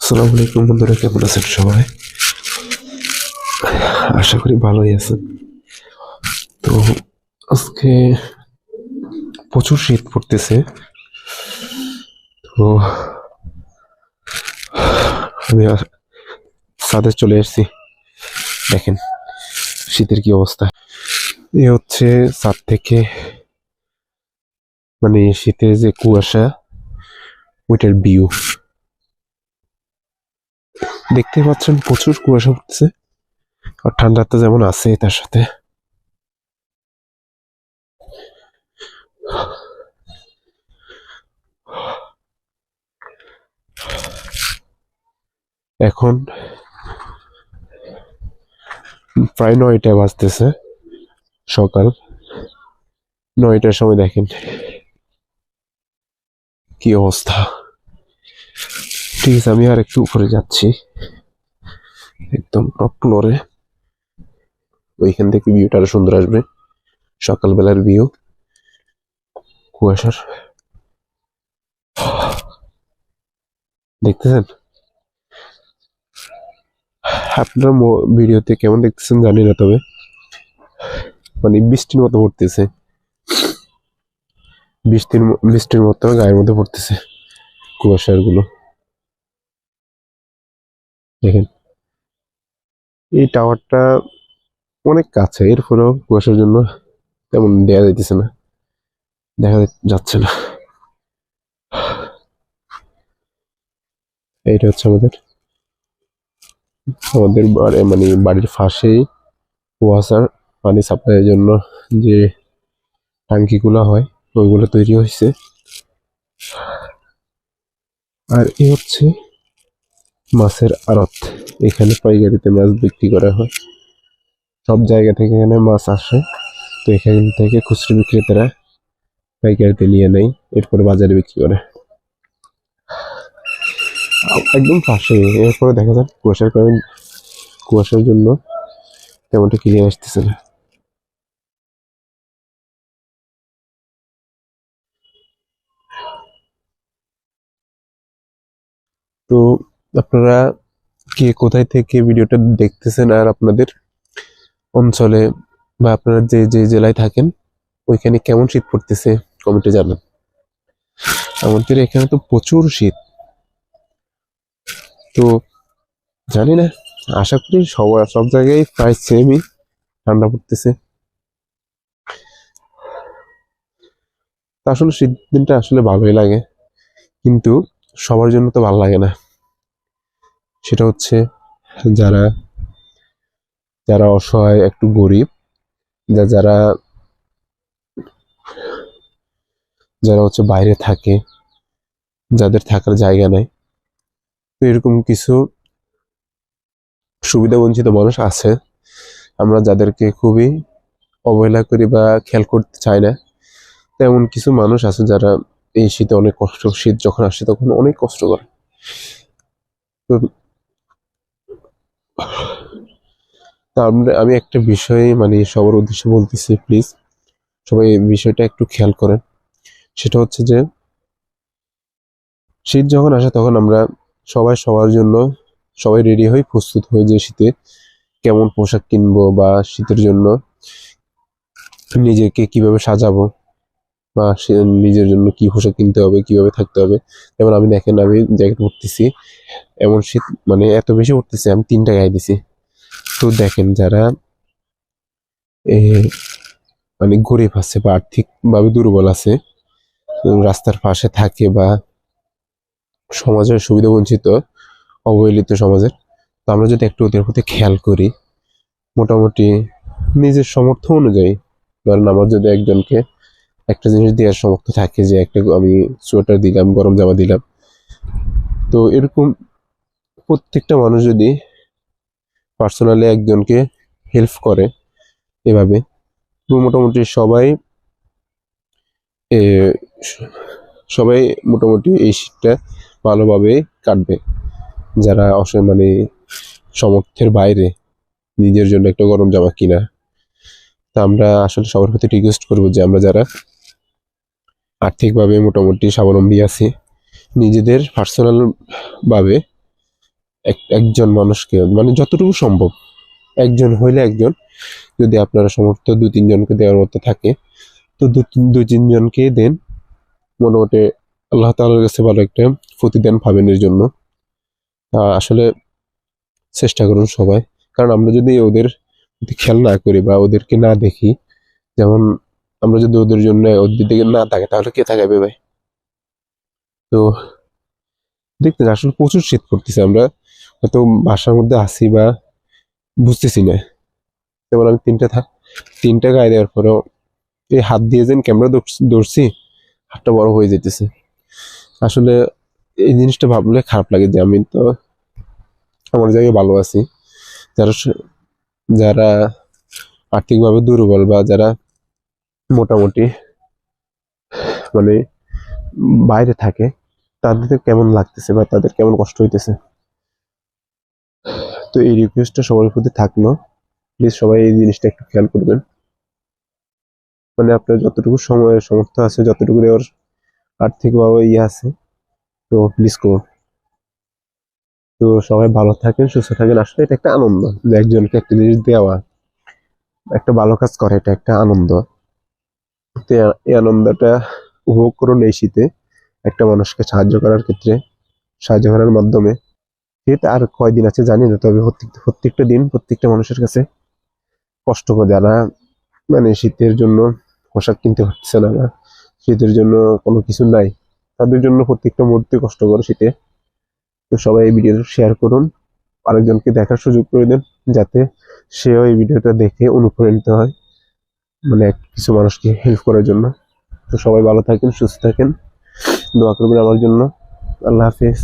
আসসালামু আলাইকুম বন্ধুরা, কেমন আছেন সবাই? আশা করি ভালোই আছেন। তো আজকে প্রচুর শীত পড়তেছে। তো আমি ছাদে চলে এসেছি। দেখেন শীতের কি অবস্থা। এ হচ্ছে ছাদ থেকে মানে শীতের যে কুয়াশা, ওইটার ভিউ দেখতে পাচ্ছেন। প্রচুর কুয়াশা পড়তেছে আর ঠান্ডাটা যেমন আছে তার সাথে। এখন প্রায় 9টা বাজতেছে, সকাল 9টার সময়। দেখেন কি অবস্থা। ঠিক আছে, আমি আর একটু উপরে যাচ্ছি, একদম টপ ফ্লোরে। ওইখান থেকে ভিউটা আরো সুন্দর আসবে, সকালবেলার ভিউ কুয়াশার। দেখতেছেন আপনার ভিডিওতে কেমন দেখতেছেন জানি না, তবে মানে বৃষ্টির মতো পড়তেছে। বৃষ্টির মতো গায়ের মধ্যে পড়তেছে কুয়াশার গুলো। দেখেন এই টাওয়ারটা অনেক কাছে, এরপরেও কুয়াশার জন্য তেমন দেয়া যাইতেছে না, দেখা যাচ্ছে না। এইটা হচ্ছে আমাদের আমাদের মানে বাড়ির পাশেই ওয়াসার পানি সাপ্লাইয়ের জন্য যে টাঙ্কিগুলো হয়, ওইগুলো তৈরি হয়েছে। আর এ হচ্ছে মাছের আড়ত। এখানে পাইকারিতে মাছ বিক্রি করা হয়। সব জায়গা থেকে এখানে মাছ আসে, তো এখান থেকে খুচরো বিক্রেতারা পাইকারিতে নিয়ে নেয়, এরপরে বাজারে বিক্রি করে। একদম পাশে। এরপরে দেখা যায় কুয়াশার জন্য তেমনটা ক্লিয়ার আসতেছে না। তো আপনারা কে কোথায় থেকে ভিডিওটা দেখতেছেন, আর আপনাদের অঞ্চলে বা আপনারা যে যে জেলায় থাকেন ওইখানে কেমন শীত পড়তেছে কমেন্টে জানান। আমাদের এখানে তো প্রচুর শীত। তো জানি না, আশা করি সব জায়গায় প্রায় সেমই ঠান্ডা পড়তেছে। আসলে শীত দিনটা আসলে ভালোই লাগে, কিন্তু সবার জন্য তো ভালো লাগে না। সেটা হচ্ছে যারা যারা অসহায়, একটু গরিব, যারা যারা হচ্ছে বাইরে থাকে, যাদের থাকার জায়গা নাই। তো এরকম কিছু সুবিধা বঞ্চিত মানুষ আছে, আমরা যাদেরকে খুবই অবহেলা করি বা খেয়াল করতে চাই না। তেমন কিছু মানুষ আছে যারা এই শীতে অনেক কষ্ট, শীত যখন আসে তখন অনেক কষ্ট করে। তো আমি একটা বিষয় মানে সবার উদ্দেশ্যে বলতেছি, প্লিজ সবাই এই বিষয়টা একটু খেয়াল করেন। সেটা হচ্ছে যে শীত যখন আসে তখন আমরা সবাই সবার জন্য সবাই রেডি হই, প্রস্তুত হই যে শীতে কেমন পোশাক কিনবো বা শীতের জন্য নিজেকে কিভাবে সাজাবো বা নিজের জন্য কি পোশাক কিনতে হবে, কিভাবে থাকতে হবে। যেমন আমি দেখেন, আমি জ্যাকেট পরতেছি, এমন শীত মানে এত বেশি পড়তেছে, আমি 3টা গায়ে দিছি। তো দেখেন যারা মানে গরিব আছে বা আর্থিকভাবে দুর্বল আছে, রাস্তার পাশে থাকে বা সমাজের সুবিধা বঞ্চিত, অবহেলিত সমাজের, তো আমরা যদি একটু ওদের প্রতি খেয়াল করি, মোটামুটি নিজের সামর্থ্য অনুযায়ী, ধরেন আমার যদি একজনকে একটা জিনিস দেওয়ার সামর্থ্য থাকে, যে একটা আমি সোয়েটার দিলাম, গরম জামা দিলাম, তো এরকম প্রত্যেকটা মানুষ যদি পার্সোনালি একজনকে হেল্প করে এভাবে, তো মোটামুটি এ, সবাই মোটামুটি এই শীতটা ভালোভাবে কাটবে। যারা মানে সামর্থ্যের বাইরে নিজের জন্য একটা গরম জামা কিনা, তা আমরা আসলে সবার প্রতি রিকোয়েস্ট করবো যে আমরা যারা আর্থিকভাবে মোটামুটি স্বাবলম্বী আছি, নিজেদের পার্সোনাল ভাবে একজন মানুষকে মানে যতটুকু সম্ভব, একজন হইলে একজন, যদি আপনারা সমর্থ 2-3 জনকে দেওয়ার মতো থাকে তো 2-3 জনকে দেন। মোটামুটি আল্লাহ তাআলার কাছে ভালো একটা প্রতিদান পাবেন এর জন্য। আসলে চেষ্টা করুন সবাই, কারণ আমরা যদি ওদের প্রতি খেয়াল না করি বা ওদেরকে না দেখি, যেমন আমরা যদি ওদের জন্য ওদের দিকে না থাকে তাহলে কে তাকাবে ভাই? তো দেখতে আসলে প্রচুর শীত পড়তেছে, আমরা হয়তো বাসার মধ্যে আছি বা বুঝতেছি না। যেমন আমি তিনটা গায়ে দেওয়ার পরেও এই হাত দিয়ে যেন ক্যামেরা ধরছি, হাতটা বড় হয়ে যেতেছে। আসলে এই জিনিসটা ভাবলে খারাপ লাগে যে আমি তো আমার জায়গায় ভালো আছি, যারা যারা আর্থিকভাবে দুর্বল বা যারা মোটামুটি মানে বাইরে থাকে, তাদের কেমন লাগতেছে বা তাদের কেমন কষ্ট হইতেছে। তো এই রিকোয়েস্টটা সবার প্রতি থাকলো, প্লিজ সবাই এই জিনিসটা একটু খেয়াল করবেন। মানে আপনার যতটুকু সময়ের সামর্থ্য আছে, যতটুকু দেওয়ার আর্থিকভাবে আছে, তো প্লিজ করুন। তো সবাই ভালো থাকেন, সুস্থ থাকেন। আসলে এটা একটা আনন্দ যে একজনকে একটা জিনিস দেওয়া, একটা ভালো কাজ করে, এটা একটা আনন্দ। তো এই আনন্দটা উপভোগ করুন এই শীতে, একটা মানুষকে সাহায্য করার ক্ষেত্রে, সাহায্য করার মাধ্যমে। শীত আর কয়দিন আছে জানি না, তবে প্রত্যেকটা দিন প্রত্যেকটা মানুষের কাছে কষ্টকর। যারা মানে শীতের জন্য পোশাক কিনতে পারতেছে না বা শীতের জন্য কোনো কিছু নাই, তাদের জন্য প্রত্যেকটা মুহূর্তে কষ্টকর শীতে। তো সবাই এই ভিডিওটা শেয়ার করুন, আরেকজনকে দেখার সুযোগ করে দেন, যাতে সেও এই ভিডিওটা দেখে অনুপ্রাণিত হয়, মানে কিছু মানুষকে হেল্প করার জন্য। তো সবাই ভালো থাকেন, সুস্থ থাকেন, দোয়া করবেন আমার জন্য। আল্লাহ হাফেজ।